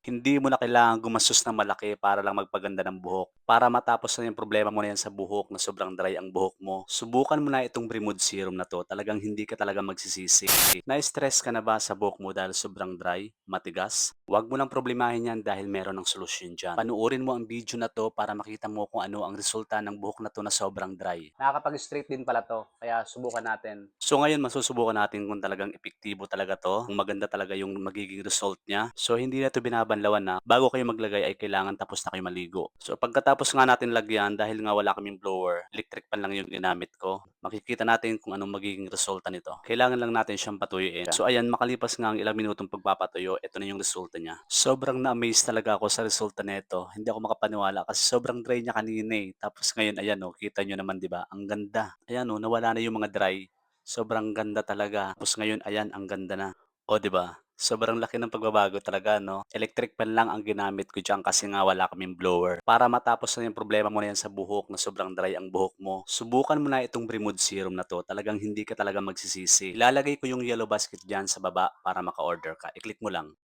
Hindi mo na kailangang gumastos ng malaki para lang magpaganda ng buhok. Para matapos na yung problema mo na yan sa buhok na sobrang dry ang buhok mo, subukan mo na itong Bremud Serum na 'to, talagang hindi ka talaga magsisisi. Na-stress ka na ba sa buhok mo dahil sobrang dry, matigas? Huwag mo ng problemahin yan dahil meron ng solusyon diyan. Panoorin mo ang video na 'to para makita mo kung ano ang resulta ng buhok na 'to na sobrang dry. Nakakapag-straight din pala 'to, kaya subukan natin. So ngayon masusubukan natin kung talagang epektibo talaga 'to, kung maganda talaga yung magiging result niya. So hindi na 'to binabanlawan na bago kayo maglagay ay kailangan tapos na kayo maligo. So pagkatapos nga natin lagyan dahil nga wala kaming blower, electric pan lang yung ginamit ko. Makikita natin kung anong magiging resulta nito. Kailangan lang natin siyang patuyuin. So ayan, makalipas nga ang ilang minutong pagpapatuyo, ito na yung resulta niya. Sobrang na-amaze talaga ako sa resulta nito. Hindi ako makapaniwala kasi sobrang dry niya kanina eh. Tapos ngayon ayan oh, kita niyo naman 'di ba? Ang ganda. Ayan oh, nawala na yung mga dry. Sobrang ganda talaga. Tapos ngayon ayan, ang ganda na. Oh, 'di ba? Sobrang laki ng pagbabago talaga 'no. Electric fan lang ang ginamit ko diyan kasi nga wala kaming blower. Para matapos na yung problema mo na yan sa buhok na sobrang dry ang buhok mo, subukan mo na itong Bremud Serum na 'to. Talagang hindi ka talaga magsisisi. Ilalagay ko yung yellow basket diyan sa baba para maka-order ka. I-click mo lang.